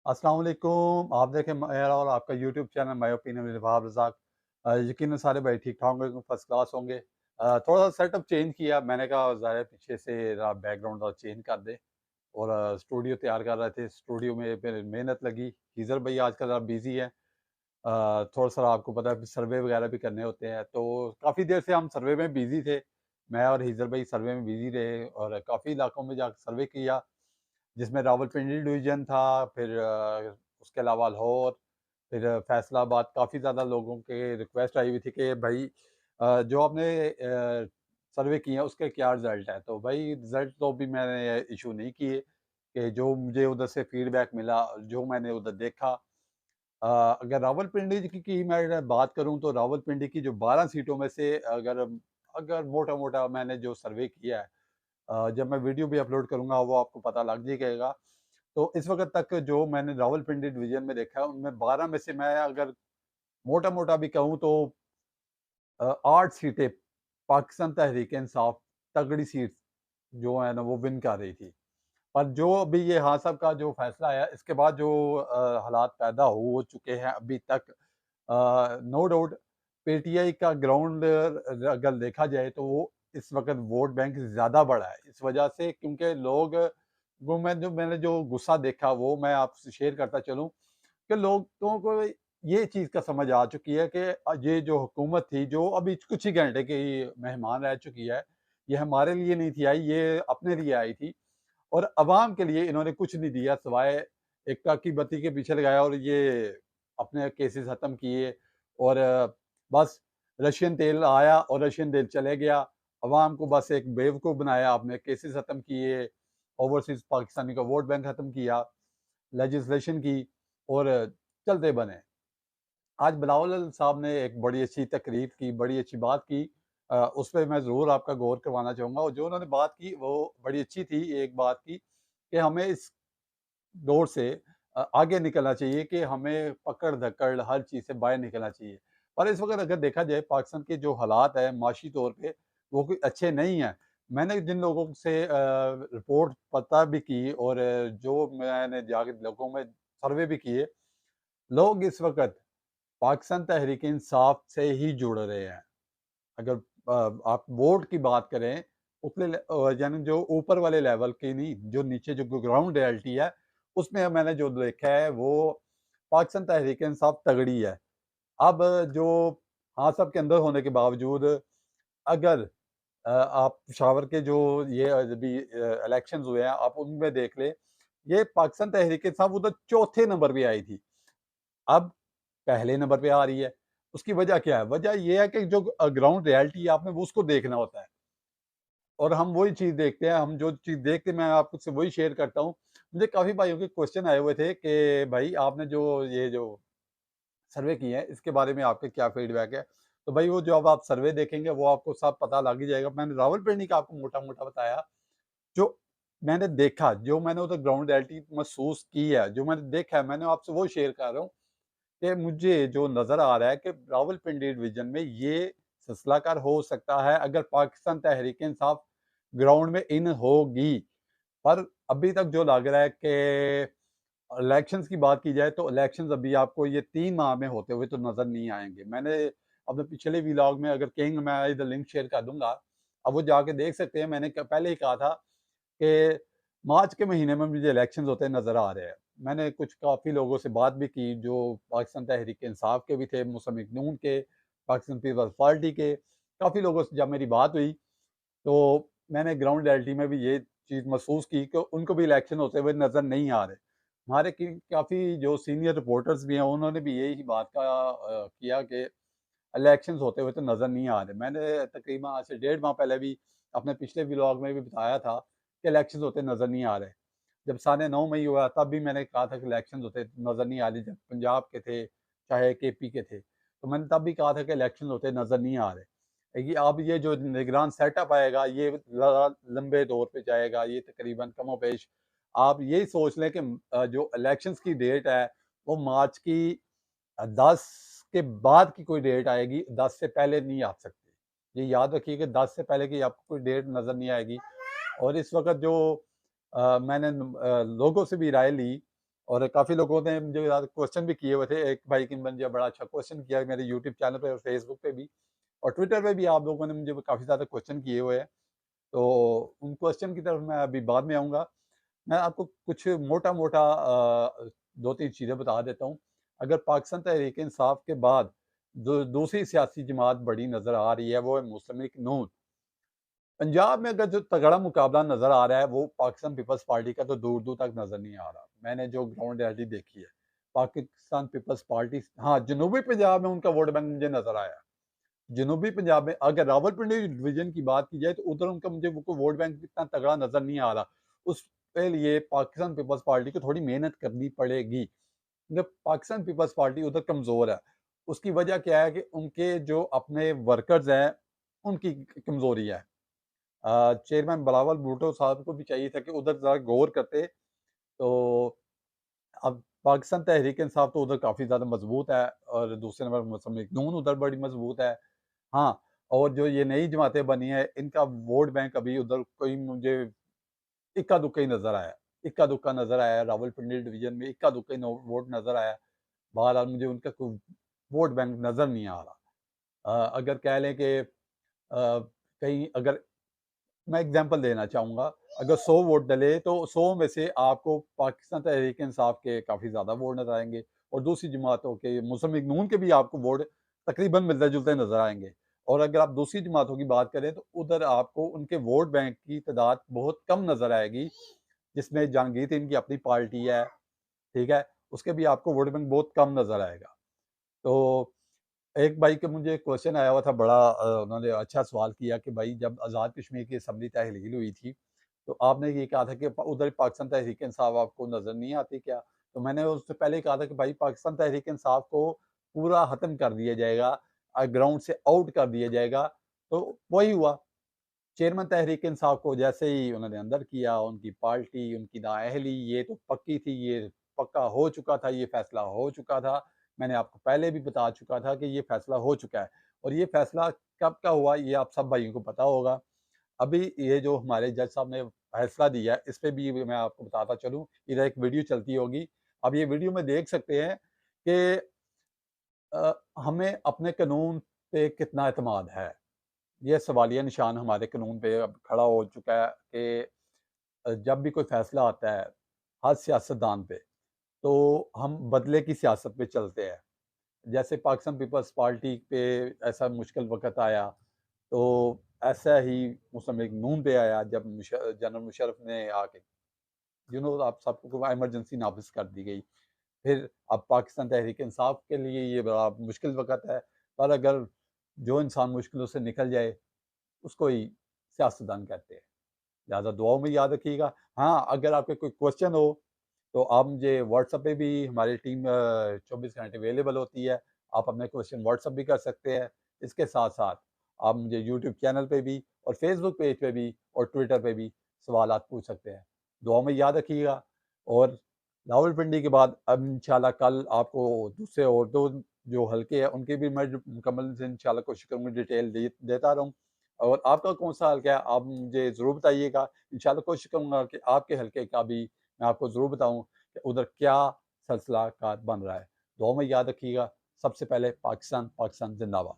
अस्सलाम वालेकुम। आप देखें मेरा और आपका YouTube channel my opinion with Wahab Razzaq. यकीनन सारे भाई ठीक-ठाक होंगे, फर्स्ट क्लास होंगे। थोड़ा-सा सेटअप चेंज किया, मैंने कहा ज़ाहिर है पीछे से बैकग्राउंड थोड़ा चेंज कर दें और स्टूडियो तैयार कर रहे थे। स्टूडियो में फिर मेहनत लगी। हीज़र भाई आजकल ज़रा बिज़ी हैं। थोड़ा-सा आपको पता है सर्वे वगैरह भी करने होते हैं, तो काफ़ी देर से हम सर्वे में बिज़ी थे। मैं और हीज़र भाई सर्वे में बिज़ी रहे और काफ़ी इलाकों में जाकर सर्वे किया। जिसमें रावलपिंडी डिवीज़न था, फिर उसके अलावा लाहौर, फिर फैसलाबाद। काफ़ी ज़्यादा लोगों के रिक्वेस्ट आई हुई थी कि भाई जो आपने सर्वे किए हैं उसके क्या रिज़ल्ट है? तो भाई रिज़ल्ट तो अभी मैंने इश्यू नहीं किए कि जो मुझे उधर से फीडबैक मिला, जो मैंने उधर देखा। अगर रावलपिंडी की मैं बात करूँ तो रावलपिंडी की जो 12 सीटों में से अगर अगर मोटा-मोटा मैंने जो सर्वे किया है, जब मैं वीडियो भी अपलोड करूँगा वो आपको पता लग जाएगा। तो इस वक़्त तक जो मैंने रावलपिंडी डिवीज़न में देखा है उनमें 12 में से मैं अगर मोटा-मोटा भी कहूँ तो 8 सीटें पाकिस्तान तहरीक-ए-इंसाफ तगड़ी सीट जो है ना वो विन कर रही थी। पर जो अभी ये हाँ साहब का जो फैसला आया इसके बाद जो हालात पैदा हो चुके हैं अभी तक, नो डाउट पीटीआई का ग्राउंड अगर देखा जाए तो वो इस वक़्त वोट बैंक ज़्यादा बढ़ा है। इस वजह से क्योंकि लोग वो मैंने जो गुस्सा देखा वो मैं आपसे शेयर करता चलूँ कि लोगों को ये चीज़ का समझ आ चुकी है कि ये जो हुकूमत थी जो अभी कुछ ही घंटे की मेहमान रह चुकी है, ये हमारे लिए नहीं थी आई, ये अपने लिए आई थी। और अवाम के लिए इन्होंने कुछ नहीं दिया सिवाय एक्का की बत्ती के पीछे लगाया और ये अपने केसेस ख़त्म किए और बस रशियन तेल आया और रशियन तेल चले गया। अवाम को बस एक बेवकूफ़ बनाया आपने, केसेस ख़त्म किए, ओवरसीज़ पाकिस्तानी का वोट बैंक ख़त्म किया, लेजिस्लेशन की और चलते बने। आज बिलावल साहब ने एक बड़ी अच्छी तकरीर की, बड़ी अच्छी बात की। उस पे मैं ज़रूर आपका गौर करवाना चाहूँगा और जो उन्होंने बात की वो बड़ी अच्छी थी। एक बात की कि हमें इस दौर से आगे निकलना चाहिए कि हमें पकड़-धकड़ हर चीज़ से बाहर निकलना चाहिए। पर इस वक़्त अगर देखा जाए पाकिस्तान के जो हालात हैं माशी तौर पे वो कोई अच्छे नहीं हैं। मैंने जिन लोगों से रिपोर्ट पता भी की और जो मैंने जाके लोगों में सर्वे भी किए, लोग इस वक़्त पाकिस्तान तहरीक-ए-इंसाफ से ही जुड़ रहे हैं। अगर आप वोट की बात करें उतने यानी जो ऊपर वाले लेवल की नहीं, जो नीचे जो ग्राउंड रियलिटी है, उसमें मैंने जो देखा है वो पाकिस्तान तहरीक-ए-इंसाफ तगड़ी है। अब जो हाँ साहब के अंदर होने के बावजूद अगर आप पेशावर के जो ये अभी इलेक्शंस हुए हैं, आप उनमें देख लें, ये पाकिस्तान तहरीक-ए-इंसाफ उधर चौथे नंबर पे आई थी। अब पहले नंबर पे आ रही है। उसकी वजह क्या है? वजह ये है कि जो ग्राउंड रियलिटी है आपने वो उसको देखना होता है और हम वही चीज़ देखते हैं, हम जो चीज़ देखते हैं मैं आपसे वही शेयर करता हूँ। मुझे काफ़ी भाइयों के क्वेश्चन आए हुए थे कि भाई आपने जो ये जो सर्वे किए हैं इसके बारे में आपके क्या फीडबैक है? तो भाई वो जब आप सर्वे देखेंगे वो आपको सब पता लग ही जाएगा। मैंने रावलपिंडी का आपको मोटा-मोटा बताया। जो मैंने देखा, जो मैंने उधर ग्राउंड रियलिटी महसूस की है, जो मैंने देखा है, मैंने आपसे वो शेयर कर रहा हूँ। कि मुझे जो नज़र आ रहा है कि रावलपिंडी डिवीज़न में ये सिलसिलाकार हो सकता है अगर पाकिस्तान तहरीक-ए-इंसाफ ग्राउंड में इन होगी। पर अभी तक जो लग रहा है कि इलेक्शंस की बात की जाए तो इलेक्शंस अभी आपको ये 3 माह में होते हुए तो नज़र नहीं आएँगे। मैंने अपने पिछले व्लॉग में अगर कहेंगे मैं इधर लिंक शेयर कर दूँगा। अब वो जाके देख सकते हैं। मैंने क पहले ही कहा था कि मार्च के महीने में मुझे इलेक्शंस होते नज़र आ रहे हैं। मैंने कुछ काफ़ी लोगों से बात भी की जो पाकिस्तान तहरीक-ए-इंसाफ के भी थे, मुस्लिम लीग नून के, पाकिस्तान पीपल्स पार्टी के, काफ़ी लोगों से जब मेरी बात हुई, तो मैंने ग्राउंड रियलिटी में भी ये चीज़ महसूस की कि उनको भी इलेक्शन होते हुए नज़र नहीं आ रहे। हमारे की काफ़ी जो सीनियर रिपोर्टर्स भी हैं, उन्होंने भी यही बात का किया कि इलेक्शंस होते हुए तो नज़र नहीं आ रहे। मैंने तकरीबन आज से 1.5 माह पहले भी अपने पिछले व्लॉग में भी बताया था कि इलेक्शंस होते नज़र नहीं आ रहे। जब साढ़े 9 मई हुआ तब भी मैंने कहा था कि इलेक्शंस होते नज़र नहीं आ रहे, जब पंजाब के थे, चाहे केपी के थे। तो मैंने तब भी कहा था कि इलेक्शंस होते नज़र नहीं आ रहे। ये अब ये जो निगरान सेटअप आएगा ये लंबे दौर पे जाएगा, ये तकरीबन कमोबेश आप यही सोच लें कि जो इलेक्शंस की डेट है वो मार्च की 10 के बाद की कोई डेट आएगी, 10 से पहले नहीं आ सकती। ये याद रखिए कि 10 से पहले की आपको कोई डेट नज़र नहीं आएगी। और इस वक़्त जो मैंने लोगों से भी राय ली, और काफ़ी लोगों ने मुझे क्वेश्चन भी किए हुए थे। एक भाई ने मुझे बड़ा अच्छा क्वेश्चन किया मेरे यूट्यूब चैनल पे और फेसबुक पे भी, और ट्विटर पे भी आप लोगों ने मुझे काफ़ी ज़्यादा क्वेश्चन किए हुए हैं। तो उन क्वेश्चन की तरफ मैं अभी बाद में आऊँगा। मैं आपको कुछ मोटा-मोटा 2-3 चीज़ें बता देता हूँ। अगर पाकिस्तान तहरीक-ए-इंसाफ के बाद जो दूसरी सियासी जमात बड़ी नज़र आ रही है, वो है मुस्लिम लीग नून। पंजाब में अगर जो तगड़ा मुकाबला नज़र आ रहा है, वो पाकिस्तान पीपल्स पार्टी का तो दूर-दूर तक नज़र नहीं आ रहा। मैंने जो ग्राउंड रियलिटी देखी है, पाकिस्तान पीपल्स पार्टी हाँ, जनूबी पंजाब में उनका वोट बैंक मुझे नज़र आया। जनूबी पंजाब में अगर रावलपिंडी डिवीज़न की बात की जाए, तो उधर उनका मुझे वो कोई वोट बैंक इतना तगड़ा नज़र नहीं आ रहा। उसके लिए पाकिस्तान पीपल्स पार्टी को थोड़ी मेहनत करनी पड़ेगी। जब पाकिस्तान पीपल्स पार्टी उधर कमज़ोर है, उसकी वजह क्या है कि उनके जो अपने वर्कर्स हैं, उनकी कमज़ोरी है। चेयरमैन बिलावल भुट्टो साहब को भी चाहिए था कि उधर ज़रा गौर करते। तो अब पाकिस्तान तहरीक-ए-इंसाफ तो उधर काफ़ी ज़्यादा मज़बूत है और दूसरे नंबर मुस्लिम लीग नून उधर बड़ी मज़बूत है। हाँ, और जो ये नई जमातें बनी हैं, इनका वोट बैंक अभी उधर कोई मुझे इक्का-दुक्का ही नज़र आया। इक्का-दुक्का नज़र आया, रावलपिंडी डिवीज़न में इक्का-दुक्का ही नो वोट नज़र आया। बहरहाल मुझे उनका कोई वोट बैंक नज़र नहीं आ रहा। अगर कह लें कि कहीं अगर मैं एग्ज़ाम्पल देना चाहूँगा, अगर 100 वोट डले तो 100 में से आपको पाकिस्तान तहरीक-ए-इंसाफ के काफ़ी ज़्यादा वोट नज़र आएँगे और दूसरी जमातों के मुस्लिम लीग नून के भी आपको वोट तकरीबन मिलते-जुलते नज़र आएँगे। और अगर आप दूसरी जमातों की बात करें, तो उधर आपको उनके वोट बैंक की तादाद बहुत कम नज़र आएगी, जिसमें जहांगीर इनकी अपनी पार्टी है, ठीक है? उसके भी आपको वोट बैंक बहुत कम नज़र आएगा। तो एक भाई का मुझे क्वेश्चन आया हुआ था बड़ा, उन्होंने अच्छा सवाल किया कि भाई जब आज़ाद कश्मीर की असम्बली तहलील हुई थी, तो आपने ये कहा था कि उधर पाकिस्तान तहरीक-ए-इंसाफ आपको नज़र नहीं आती क्या? तो मैंने उससे पहले कहा था कि भाई पाकिस्तान तहरीक-ए-इंसाफ को पूरा ख़त्म कर दिया जाएगा, ग्राउंड से आउट कर दिया जाएगा। तो वही हुआ। चेयरमैन तहरीक-ए-इंसाफ को जैसे ही उन्होंने अंदर किया, उनकी पार्टी, उनकी नाअहली ये तो पक्की थी, ये पक्का हो चुका था, ये फैसला हो चुका था। मैंने आपको पहले भी बता चुका था कि ये फैसला हो चुका है और ये फैसला कब का हुआ, ये आप सब भाइयों को पता होगा। अभी ये जो हमारे जज साहब ने फैसला दिया है, इस पे भी मैं आपको बताता चलूँ, इधर एक वीडियो चलती होगी। अब ये वीडियो में देख सकते हैं कि हमें अपने कानून पे कितना एतमाद है। ये सवालिया निशान हमारे कानून पे अब खड़ा हो चुका है कि जब भी कोई फैसला आता है हर सियासतदान पे, तो हम बदले की सियासत पे चलते हैं। जैसे पाकिस्तान पीपल्स पार्टी पे ऐसा मुश्किल वक़्त आया, तो ऐसा ही मुस्लिम लीग नून पे आया जब जनरल मुशर्रफ ने आके आप सबको इमरजेंसी नाफ़िज़ कर दी गई। फिर अब पाकिस्तान तहरीक-ए-इंसाफ के लिए ये बड़ा मुश्किल वक़्त है, पर अगर जो इंसान मुश्किलों से निकल जाए, उसको ही सियासतदान कहते हैं। लिहाज़ा दुआओं में याद रखिएगा। हाँ, अगर आपके कोई क्वेश्चन हो, तो आप मुझे व्हाट्सएप पे भी हमारी टीम 24 घंटे अवेलेबल होती है। आप अपने क्वेश्चन व्हाट्सएप भी कर सकते हैं। इसके साथ-साथ आप मुझे यूट्यूब चैनल पे भी और फेसबुक पेज पे भी और ट्विटर पे भी सवालात पूछ सकते हैं। दुआ में याद रखिएगा और रावलपिंडी के बाद अब इंशाल्लाह कल आपको दूसरे और 2 जो हलके हैं, उनकी भी मैं मुकम्मल से इंशाल्लाह कोशिश करूँगा डिटेल देता रहूँ। और आपका कौन-सा हल्का है, आप मुझे ज़रूर बताइएगा। इंशाल्लाह कोशिश करूँगा कि आपके हलके का भी मैं आपको ज़रूर बताऊँ कि उधर क्या सिलसिला-कार बन रहा है। दुआ में याद रखिएगा। सबसे पहले पाकिस्तान, पाकिस्तान ज़िंदाबाद।